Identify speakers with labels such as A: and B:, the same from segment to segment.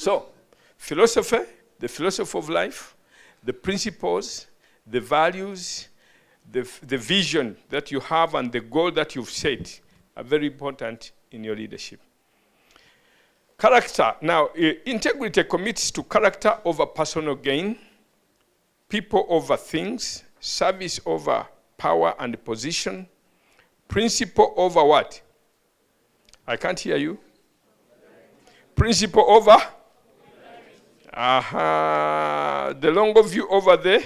A: So, philosophy, the philosophy of life, the principles, the values, the vision that you have and the goal that you've set are very important in your leadership. Character. Now, integrity commits to character over personal gain, people over things, service over power and position, principle over what? I can't hear you. Principle over? The longer view over the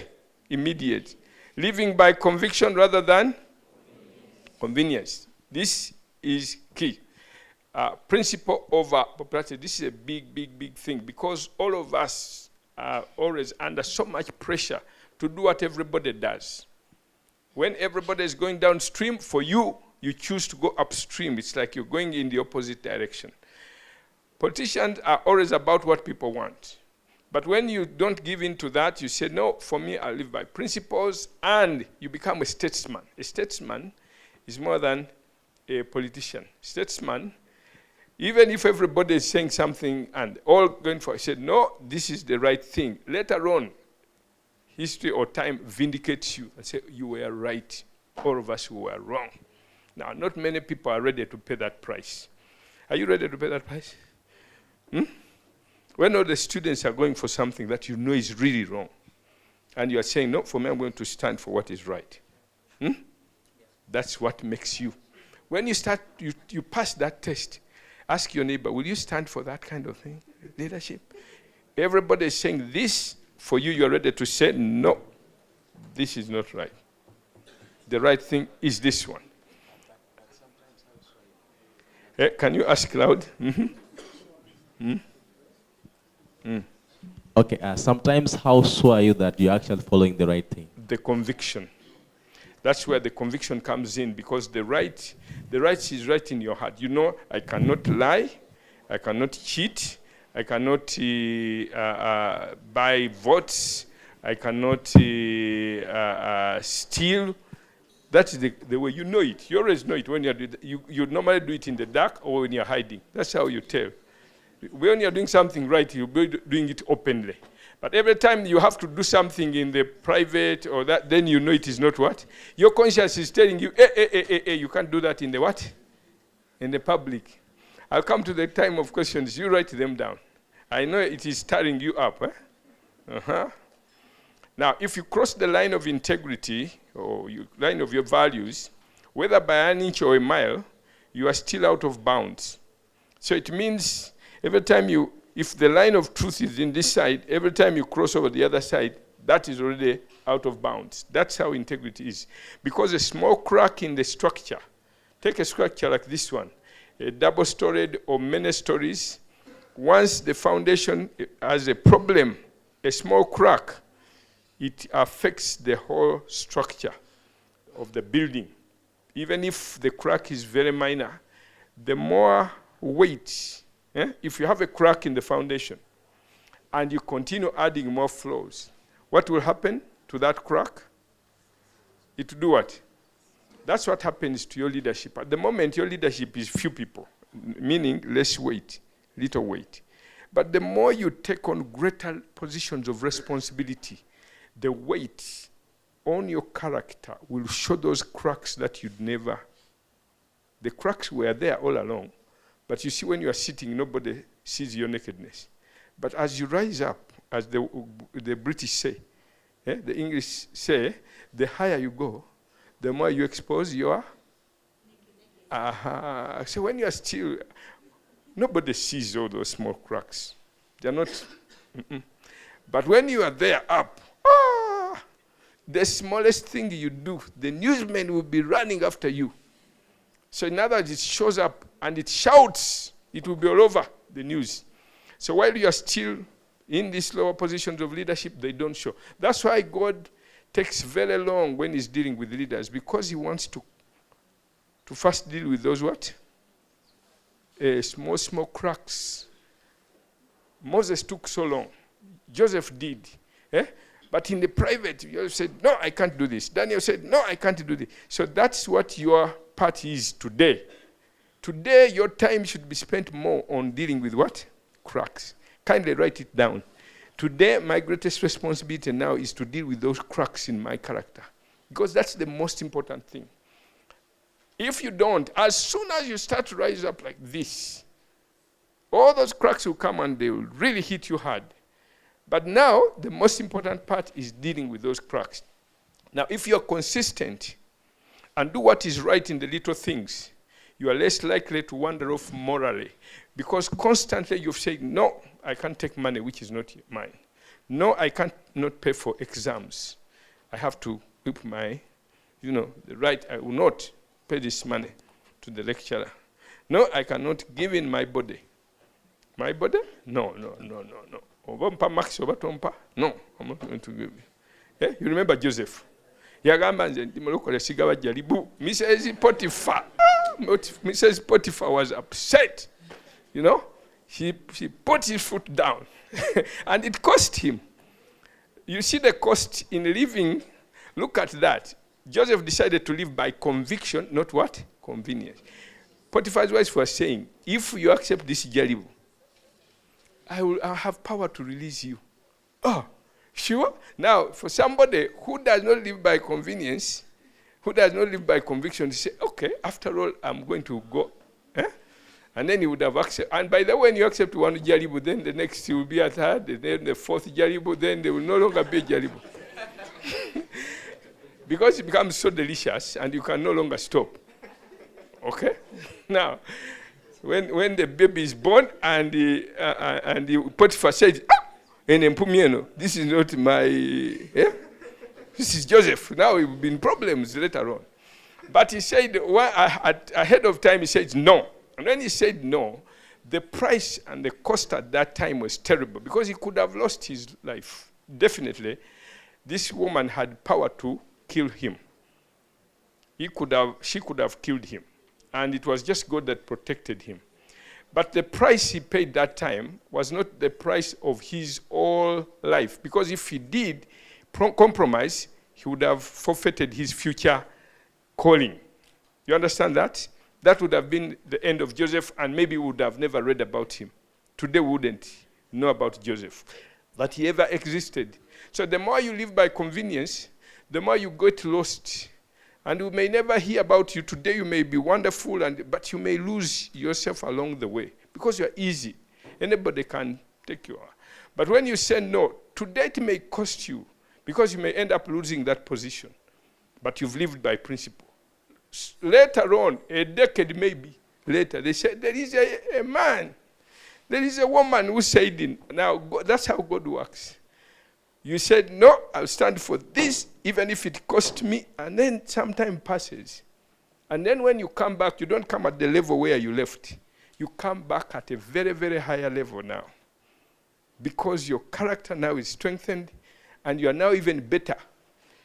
A: immediate. Living by conviction rather than convenience. This is key. Principle over popularity. This is a big thing because all of us are always under so much pressure to do what everybody does. When everybody is going downstream, for you, you choose to go upstream. It's like you're going in the opposite direction. Politicians are always about what people want. But when you don't give in to that, you say, no, for me, I live by principles, and you become a statesman. A statesman is more than a politician. Statesman, even if everybody is saying something and all going for it, said, no, this is the right thing. Later on, history or time vindicates you and say, you were right. All of us who were wrong. Now, not many people are ready to pay that price. Are you ready to pay that price? When all the students are going for something that you know is really wrong, and you are saying, no, for me, I'm going to stand for what is right. That's what makes you. When you start, you pass that test, ask your neighbor, will you stand for that kind of thing? Leadership? Everybody is saying this, for you, you're ready to say, no, this is not right. The right thing is this one. Can you ask loud?
B: Okay, sometimes how sure are you that you're actually following the right thing?
A: The conviction. That's where the conviction comes in, because the right is right in your heart. You know, I cannot lie, I cannot cheat, I cannot buy votes, I cannot steal. That's the way you know it. You always know it when you normally do it in the dark or when you're hiding. That's how you tell. When you're doing something right, you'll be doing it openly. But every time you have to do something in the private or that, then you know it is not what? Your conscience is telling you, you can't do that in the what? In the public. I'll come to the time of questions. You write them down. I know it is stirring you up. Now, if you cross the line of integrity or line of your values, whether by an inch or a mile, you are still out of bounds. So it means every time if the line of truth is in this side, every time you cross over the other side, that is already out of bounds. That's how integrity is. Because a small crack in the structure, take a structure like this one, a double-storied or many stories, once the foundation has a problem, a small crack, it affects the whole structure of the building. Even if the crack is very minor, the more weight, if you have a crack in the foundation and you continue adding more floors, what will happen to that crack? It will do what? That's what happens to your leadership. At the moment, your leadership is few people, meaning less weight, little weight. But the more you take on greater positions of responsibility, the weight on your character will show those cracks that you'd never. The cracks were there all along. But you see, when you are sitting, nobody sees your nakedness. But as you rise up, as the British say, the English say, the higher you go, the more you expose your. So when you are still, nobody sees all those small cracks. They're not. But when you are there up, the smallest thing you do, the newsman will be running after you. So in other words, it shows up and it shouts. It will be all over the news. So while you are still in these lower positions of leadership, they don't show. That's why God takes very long when he's dealing with leaders, because he wants to first deal with those what? Small cracks. Moses took so long. Joseph did. But in the private, you said, no, I can't do this. Daniel said, no, I can't do this. So that's what your part is today. Today, your time should be spent more on dealing with what? Cracks. kindly write it down. Today, my greatest responsibility now is to deal with those cracks in my character. Because that's the most important thing. If you don't, as soon as you start to rise up like this, all those cracks will come and they will really hit you hard. But now, the most important part is dealing with those cracks. Now, if you're consistent and do what is right in the little things, you are less likely to wander off morally. Because constantly you've said, no, I can't take money which is not mine. No, I can't not pay for exams. I have to keep my, the right. I will not pay this money to the lecturer. No, I cannot give in my body. My body? No. Obampa max obatompa? No, I'm not going to give you. Yeah? You remember Joseph? Yagamba nze ndi mulokole sigaba jalibu. Mrs. Potiphar. Mrs. Potiphar was upset. She put his foot down. And it cost him. You see the cost in living. Look at that. Joseph decided to live by conviction, not what? Convenience. Potiphar's wife was saying, if you accept this jalibu, I'll have power to release you. Oh, sure? Now, for somebody who does not live by convenience, who does not live by conviction, to say, okay, after all, I'm going to go. And then he would have accepted. And by the way, when you accept one jalibu, then the next will be a third, and then the fourth jalibu, then there will no longer be a jalibu. Because it becomes so delicious, and you can no longer stop. Okay? Now, when the baby is born, and the Potiphar said, this is not my, this is Joseph. Now it will be in problems later on. But he said, ahead of time, he said no. And when he said no, the price and the cost at that time was terrible because he could have lost his life. Definitely, this woman had power to kill him. She could have killed him. And it was just God that protected him. But the price he paid that time was not the price of his whole life. Because if he did compromise, he would have forfeited his future calling. You understand that? That would have been the end of Joseph, and maybe we would have never read about him. Today we wouldn't know about Joseph, that he ever existed. So the more you live by convenience, the more you get lost. And we may never hear about you. Today you may be wonderful, but you may lose yourself along the way because you're easy. Anybody can take you out. But when you say no, today it may cost you because you may end up losing that position. But you've lived by principle. Later on, a decade maybe later, they said, there is a man, there is a woman who said, now that's how God works. You said, no, I'll stand for this, even if it cost me, and then some time passes. And then when you come back, you don't come at the level where you left. You come back at a very, very higher level now. Because your character now is strengthened, and you are now even better.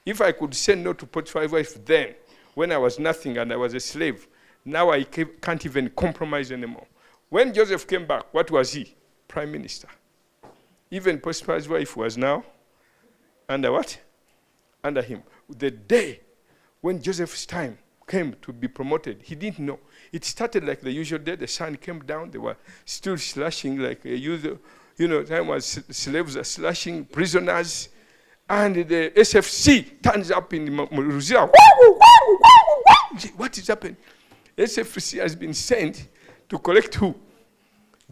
A: If I could say no to Potiphar's wife then, when I was nothing and I was a slave, now I can't even compromise anymore. When Joseph came back, what was he? Prime Minister. Even Potiphar's wife was now under what? Under him. The day when Joseph's time came to be promoted, he didn't know. It started like the usual day. The sun came down. They were still slashing like a usual, time was slaves are slashing prisoners. And the SFC turns up in Ruzia. What is happening? SFC has been sent to collect who?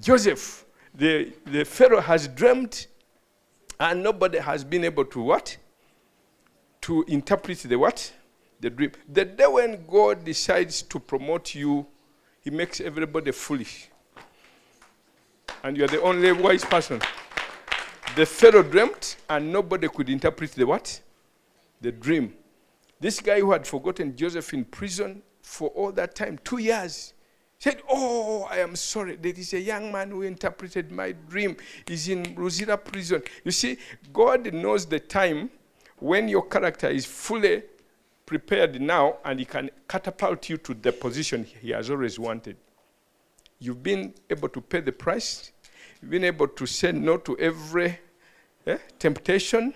A: Joseph. The Pharaoh has dreamt, and nobody has been able to what? To interpret the what? The dream. The day when God decides to promote you, he makes everybody foolish. And you are the only wise person. The Pharaoh dreamt, and nobody could interpret the what? The dream. This guy who had forgotten Joseph in prison for all that time, 2 years, said, oh, I am sorry. There is a young man who interpreted my dream. He's in Rosira prison. You see, God knows the time when your character is fully prepared now, and he can catapult you to the position he has always wanted. You've been able to pay the price. You've been able to say no to every temptation.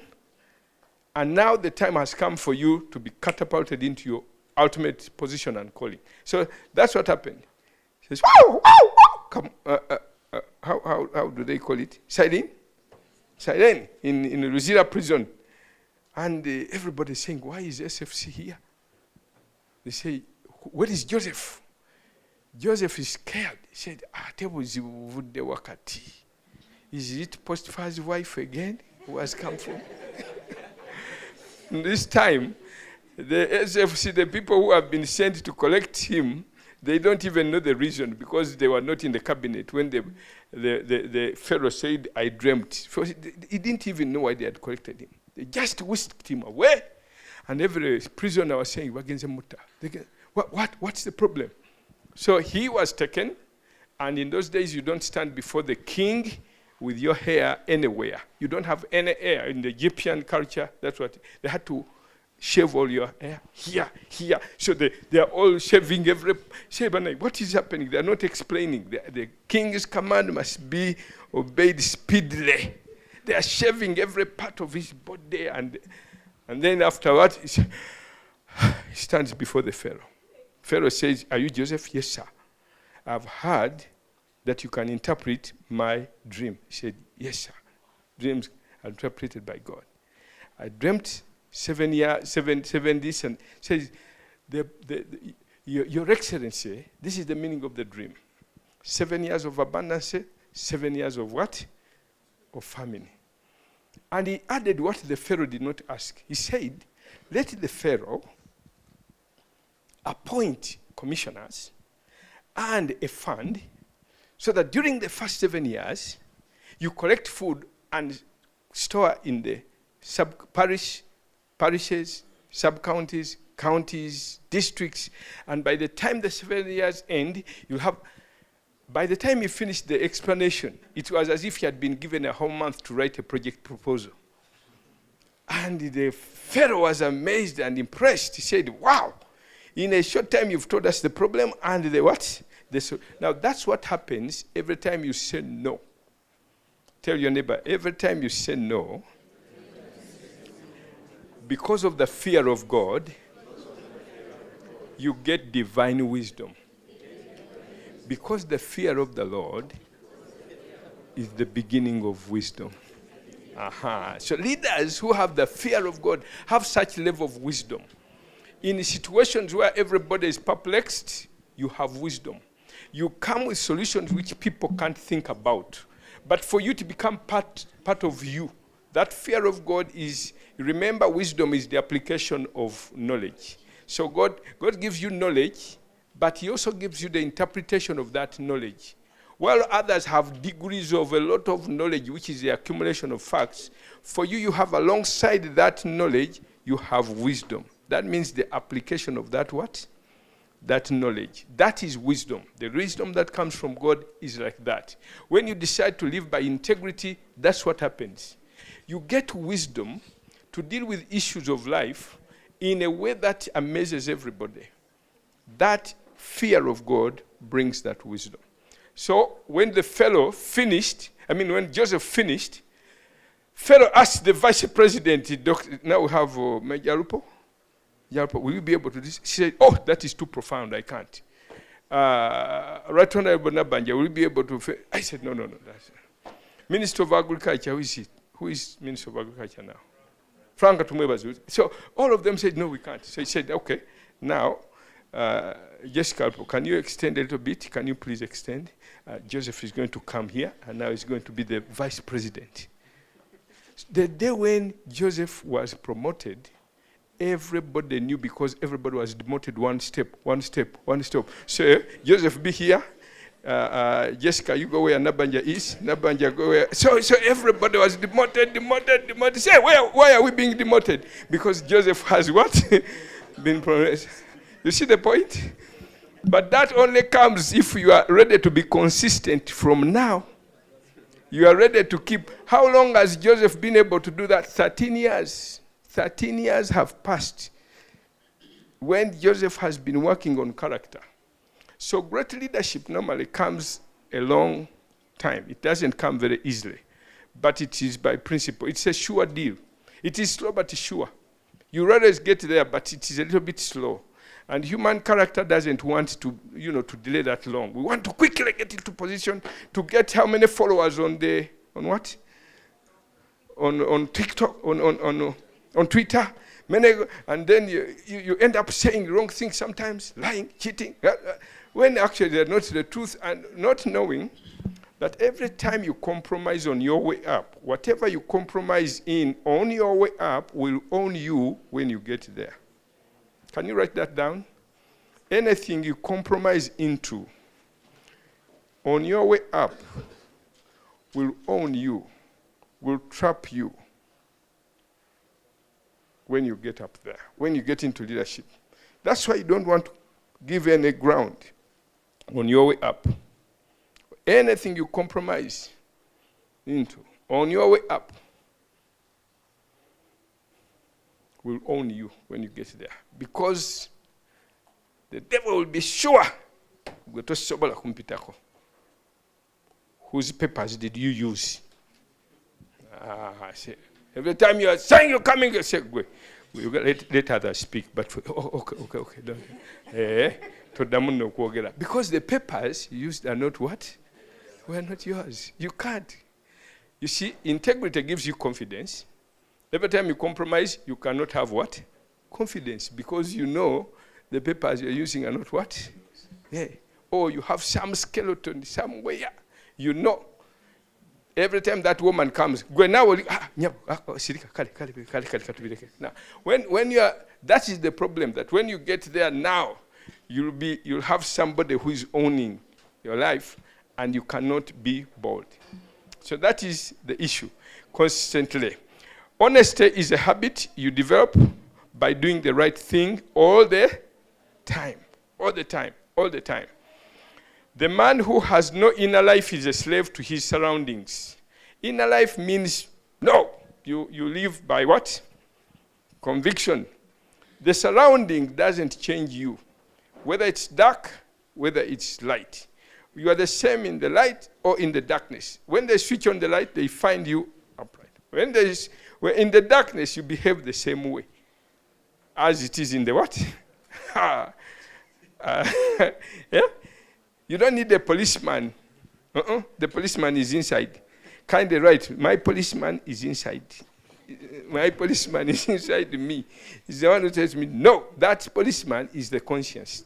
A: And now the time has come for you to be catapulted into your ultimate position and calling. So that's what happened. He says, wow, wow, wow. Come, how do they call it? Siren in Luzira prison. And everybody's saying, why is SFC here? They say, where is Joseph? Joseph is scared. He said, is it Potiphar's wife again who has come from? This time, the SFC, the people who have been sent to collect him, they don't even know the reason because they were not in the cabinet when the Pharaoh said, I dreamt. He didn't even know why they had collected him. They just whisked him away. And every prisoner was saying, what's the problem? So he was taken. And in those days, you don't stand before the king with your hair anywhere. You don't have any hair. In the Egyptian culture, that's what they had to shave all your hair here. So they are all shaving every. What is happening? They are not explaining. The king's command must be obeyed speedily. They are shaving every part of his body, and then afterward, he stands before the Pharaoh. Pharaoh says, are you Joseph? Yes, sir. I've heard that you can interpret my dream. He said, yes, sir. Dreams are interpreted by God. I dreamt 7 this, and says, Your Excellency, this is the meaning of the dream. 7 years of abundance, 7 years of what? Of famine. And he added what the Pharaoh did not ask. He said, let the Pharaoh appoint commissioners and a fund so that during the first 7 years, you collect food and store in the parishes, sub-counties, counties, districts, and by the time the 7 years end, you'll have. By the time he finished the explanation, it was as if he had been given a whole month to write a project proposal. And the Pharaoh was amazed and impressed. He said, wow, in a short time you've told us the problem and the what? Now that's what happens every time you say no. Tell your neighbor, every time you say no, because of the fear of God, you get divine wisdom. Because the fear of the Lord is the beginning of wisdom. So leaders who have the fear of God have such level of wisdom. In situations where everybody is perplexed, you have wisdom. You come with solutions which people can't think about. But for you to become part of you, that fear of God is, remember, wisdom is the application of knowledge. So God gives you knowledge, but he also gives you the interpretation of that knowledge. While others have degrees of a lot of knowledge, which is the accumulation of facts, for you have alongside that knowledge, you have wisdom. That means the application of that what? That knowledge. That is wisdom. The wisdom that comes from God is like that. When you decide to live by integrity, that's what happens. You get wisdom to deal with issues of life in a way that amazes everybody. That fear of God brings that wisdom. So when when Joseph finished, Pharaoh asked the vice president, now we have Yarupo, will you be able to do this? She said, oh, that is too profound, I can't. Right Honorable Nabanja, will you be able to? I said, no. Minister of Agriculture, who is it? Who is Minister of Agriculture now? Frank Tumwebazu. So all of them said, no, we can't. So he said, okay, now, Jessica, can you extend a little bit? Can you please extend? Joseph is going to come here, and now he's going to be the vice president. The day when Joseph was promoted, everybody knew because everybody was demoted one step. So Joseph, be here. Jessica, you go where Nabanja is. Nabanja, go where. So everybody was demoted. Say, why are we being demoted? Because Joseph has what? Been promoted. You see the point? But that only comes if you are ready to be consistent from now. You are ready to keep. How long has Joseph been able to do that? 13 years. 13 years have passed when Joseph has been working on character. So great leadership normally comes a long time. It doesn't come very easily. But it is by principle. It's a sure deal. It is slow but sure. You always get there, but it is a little bit slow. And human character doesn't want to, to delay that long. We want to quickly get into position to get how many followers on what? On TikTok, on Twitter. And then you end up saying wrong things sometimes, lying, cheating, when actually they're not the truth, and not knowing that every time you compromise on your way up, whatever you compromise on your way up will own you when you get there. Can you write that down? Anything you compromise into on your way up will own you, will trap you when you get up there, when you get into leadership. That's why you don't want to give any ground on your way up. Anything you compromise into on your way up will own you when you get there. Because the devil will be sure. Whose papers did you use? Every time you are saying you're coming, you say, let others speak. But okay. Because the papers used are not what? Were not yours. You can't. You see, integrity gives you confidence. Every time you compromise, you cannot have what? Confidence. Because you know the papers you're using are not what? Yeah. Or you have some skeleton somewhere. You know. Every time that woman comes, now when you are, that is the problem, that when you get there now, you'll have somebody who is owning your life, and you cannot be bold. So that is the issue consistently. Honesty is a habit you develop by doing the right thing all the time. All the time. All the time. The man who has no inner life is a slave to his surroundings. Inner life means, no, you live by what? Conviction. The surrounding doesn't change you. Whether it's dark, whether it's light. You are the same in the light or in the darkness. When they switch on the light, they find you upright. When in the darkness, you behave the same way as it is in the what? Yeah? You don't need a policeman. The policeman is inside. Kind of right. My policeman is inside. My policeman is inside me. He's the one who tells me, no, that policeman is the conscience.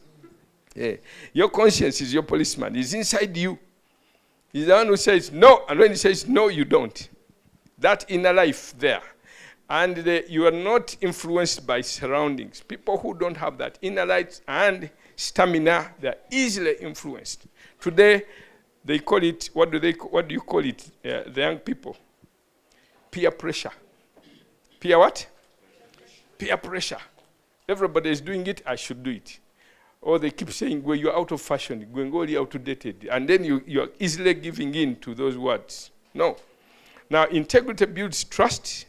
A: Yeah. Your conscience is your policeman. He's inside you. He's the one who says no, and when he says no, you don't. That inner life there. And you are not influenced by surroundings. People who don't have that inner light and stamina, they're easily influenced. Today, they call it, what do you call it, the young people? Peer pressure. Peer what? Peer pressure. Everybody is doing it, I should do it. Or they keep saying, well, you're out of fashion, going all outdated. And then you're easily giving in to those words. No. Now, integrity builds trust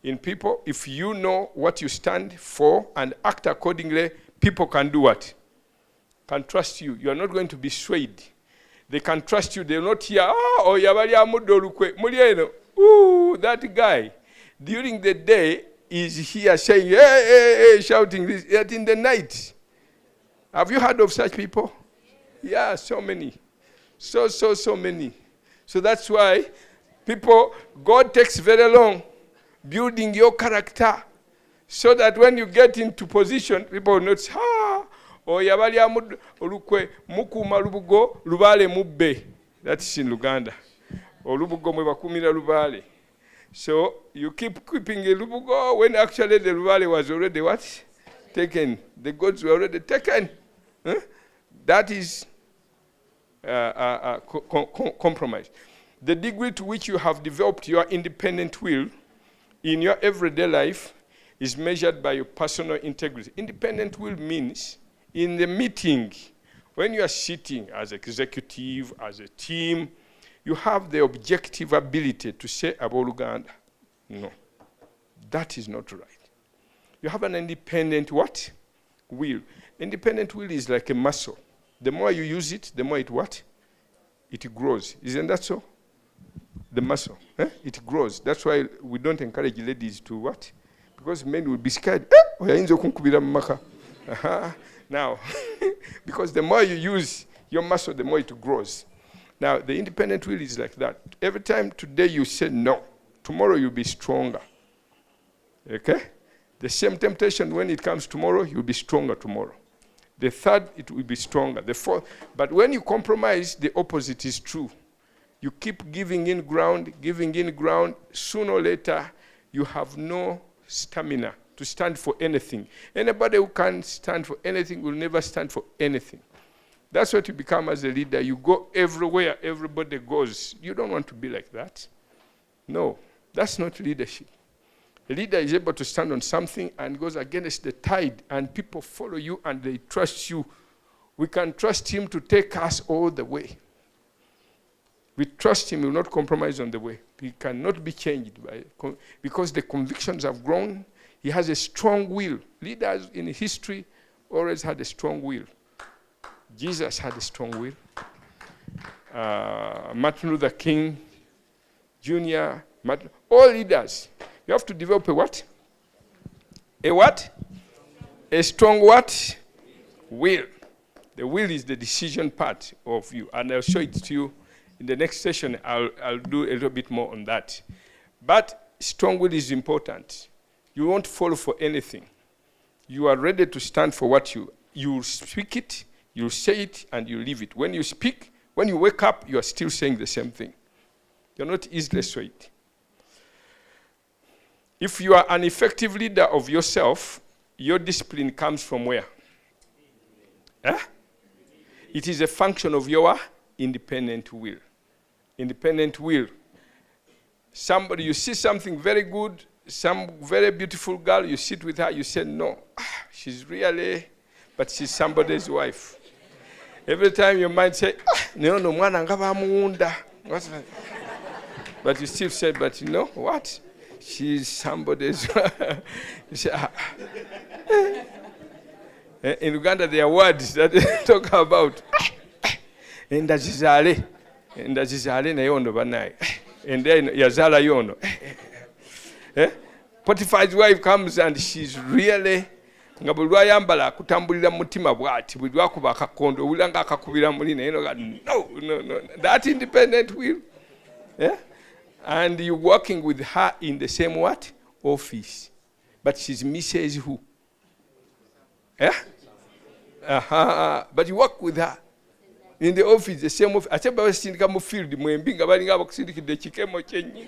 A: in people. If you know what you stand for and act accordingly, people can do what? Can trust you. You are not going to be swayed. They can trust you. They're not here, that guy. During the day, is here saying, hey, shouting this. Yet in the night, have you heard of such people? Yeah, so many. So many. So that's why God takes very long building your character so that when you get into position, people will not say, yabali olukwe mukuma lubugo lubale mubbe. That's in Luganda. Olubugo mwe bakumira lubale. So you keep keeping a lubugo when actually the lubale was already what? Taken. The gods were already taken. Huh? That is compromise. The degree to which you have developed your independent will in your everyday life is measured by your personal integrity. Independent will means in the meeting, when you are sitting as executive, as a team, you have the objective ability to say about Uganda. No, that is not right. You have an independent what? Will. Independent will is like a muscle. The more you use it, the more it what? It grows. Isn't that so? The muscle. It grows. That's why we don't encourage ladies to what? Because men will be scared. Now, because the more you use your muscle, the more it grows. Now, the independent will is like that. Every time today you say no, tomorrow you'll be stronger. Okay? The same temptation, when it comes tomorrow, you'll be stronger tomorrow. The third, it will be stronger. The fourth, but when you compromise, the opposite is true. You keep giving in ground, sooner or later, you have no stamina to stand for anything. Anybody who can't stand for anything will never stand for anything. That's what you become as a leader. You go everywhere, everybody goes. You don't want to be like that. No, that's not leadership. A leader is able to stand on something and goes against the tide, and people follow you and they trust you. We can trust him to take us all the way. We trust him, he will not compromise on the way. He cannot be changed because the convictions have grown. He has a strong will. Leaders in history always had a strong will. Jesus had a strong will. Martin Luther King, Jr., all leaders. You have to develop a what? A what? A strong what? Will. The will is the decision part of you. And I'll show it to you in the next session. I'll do a little bit more on that. But strong will is important. You won't fall for anything. You are ready to stand for what you speak it, you say it, and you leave it. When you speak, when you wake up, you are still saying the same thing. You're not easily swayed. If you are an effective leader of yourself, your discipline comes from where? It is a function of your independent will. Independent will. Somebody, you see something very good, some very beautiful girl, you sit with her, you say, no, she's really, but she's somebody's wife. Every time your mind says, no, mwana nga bamuunda. But you still say, but you know what? She's somebody's wife. You say, In Uganda, there are words that they talk about. Ndazizale naye ono banaye. And then yazala yono. Potiphar's wife comes and she's really nga buli lwayambala akutambulira mu mutima bw'ati buli lwakuba akakondo owulira nga akakubira muli naye no. That independent will. And you're working with her in the same what? Office. But she's Mrs. Who? But you work with her in the office, the same office. Ate basindika mu field mwembi nga balinga abakusindikidde kikemo kyennyini.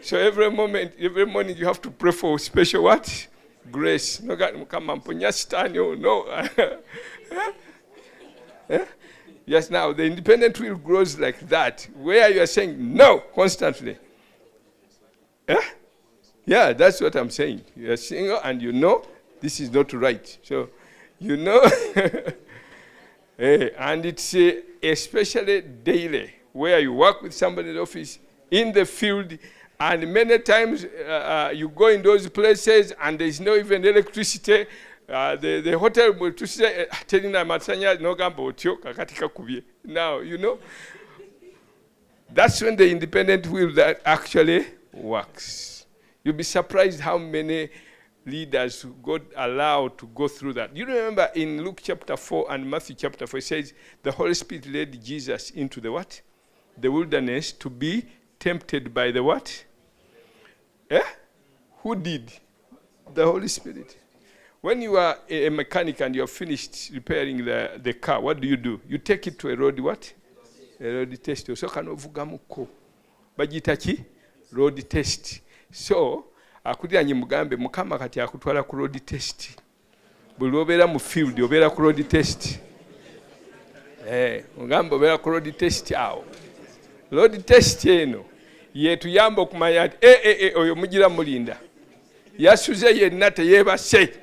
A: So every morning you have to pray for special what? Grace. No, mukama mponya sitani, oh no. Yes, now the independent will grows like that, where you are saying no constantly. Yeah, that's what I'm saying. You are single and you know this is not right. So, you know, and it's especially daily, where you work with somebody in the office, in the field, and many times you go in those places and there's no even electricity. The hotel will say, now, you know, that's when the independent will that actually works. You'll be surprised how many leaders got allowed to go through that. You remember in Luke chapter 4 and Matthew chapter 4, it says the Holy Spirit led Jesus into the what? The wilderness to be tempted by the what? Who did? The Holy Spirit. When you are a mechanic and you have finished repairing the car, what do? You take it to a road what? A road test. So kanovugamuko. Bagitachi? Road test. So, akudira nyimugambe mukama kati akutwala ku road test. Buli obeera mu field obeera ku road test. Mugambe obeera ku road test awo. Road test eno yetuyamba okumanya ati oyo mugira mulinda. Yasuze yenna teyeebase.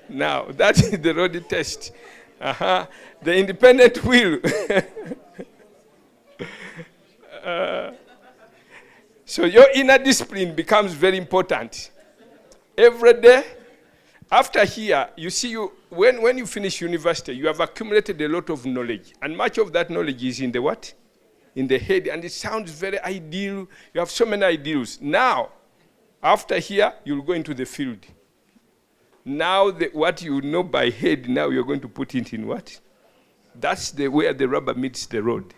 A: Now, that is the road test. The independent will. So your inner discipline becomes very important. Every day, after here, you see, when you finish university, you have accumulated a lot of knowledge. And much of that knowledge is in the what? In the head. And it sounds very ideal. You have so many ideals. Now, After here, you'll go into the field. Now, what you know by head, now you're going to put it in what? That's where the rubber meets the road.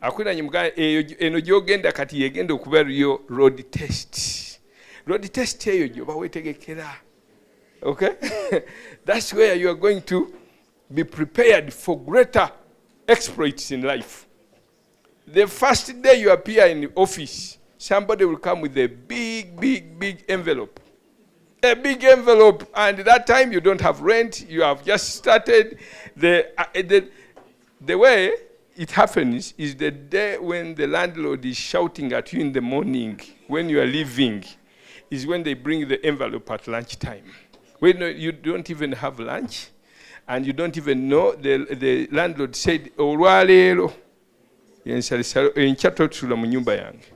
A: Akuna nyumga eno gyogenda kati yegenda okuba yo road test. Road test eyo gyoba wetegekera. Okay? That's where you are going to be prepared for greater exploits in life. The first day you appear in the office, somebody will come with a big envelope. A big envelope, and at that time you don't have rent, you have just started. The way it happens is the day when the landlord is shouting at you in the morning, when you are leaving, is when they bring the envelope at lunchtime. When you don't even have lunch, and you don't even know, the landlord said, olwaleero enkya totula mu nyumba yange.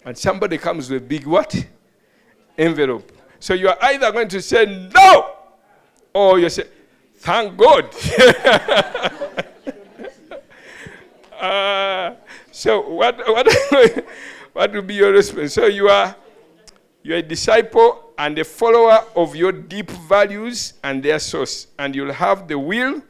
A: And somebody comes with a big what? Envelope. So you are either going to say no, or you say, thank God. So what will be your response? So you are a disciple and a follower of your deep values and their source. And you'll have the will,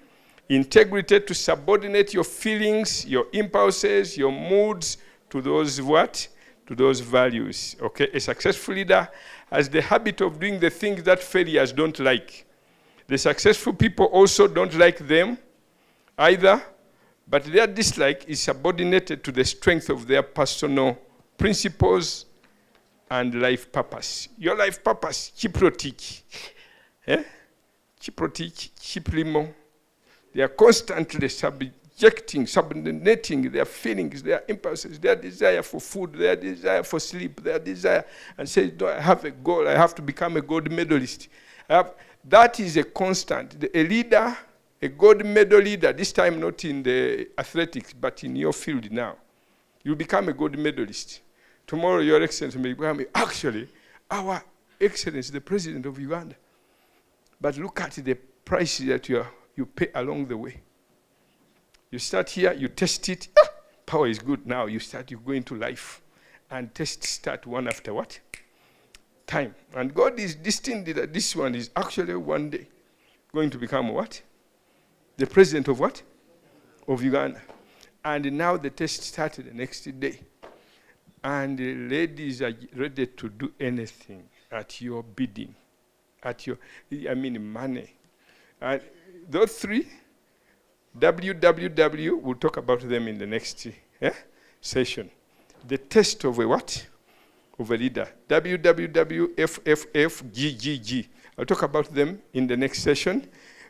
A: integrity to subordinate your feelings, your impulses, your moods to those what? To those values. Okay? A successful leader has the habit of doing the things that failures don't like. The successful people also don't like them either, but their dislike is subordinated to the strength of their personal principles and life purpose. Your life purpose, chiprotiki. Chiprotiki, chiprimo. They are constantly subordinating their feelings, their impulses, their desire for food, their desire for sleep, their desire, and say, no, I have a goal, I have to become a gold medalist. That is a constant. A leader, a gold medal leader, this time not in the athletics, but in your field now. You'll become a gold medalist. Tomorrow, Your Excellency may become, actually, our Excellency, the President of Uganda. But look at the price that you pay along the way. You start here, you test it. Power is good now. You go into life. And tests start one after what? Time. And God is destined that this one is actually one day going to become what? The president of what? Of Uganda. And now the test started the next day. And the ladies are ready to do anything at your bidding. Money. And those three, WWW, we'll talk about them in the next session. The test of a what? Of a leader. WWWFFFGGG. I'll talk about them in the next session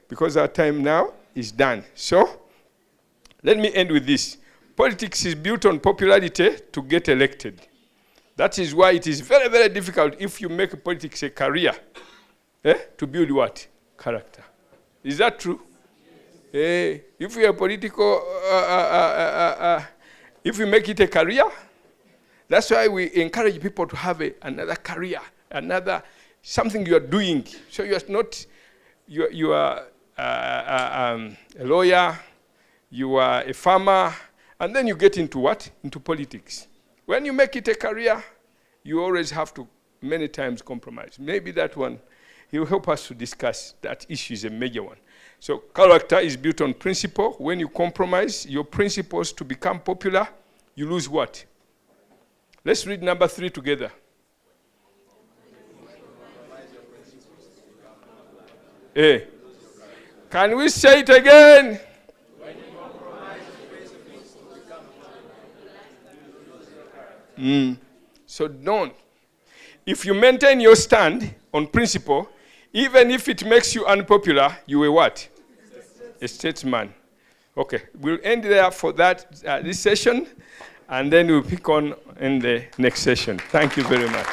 A: because our time now is done. So, let me end with this. Politics is built on popularity to get elected. That is why it is very, very difficult if you make politics a career to build what? Character. Is that true? If you are political, if you make it a career, that's why we encourage people to have another career, something you are doing. So you are not, you are a lawyer, you are a farmer, and then you get into what? Into politics. When you make it a career, you always have to many times compromise. Maybe that one, he will help us to discuss. That issue is a major one. So character is built on principle. When you compromise your principles to become popular, you lose what? Let's read number 3 together. Can we say it again? So don't. If you maintain your stand on principle, even if it makes you unpopular, you are what? A statesman. Okay, we'll end there for that this session, and then we'll pick on in the next session. Thank you very much.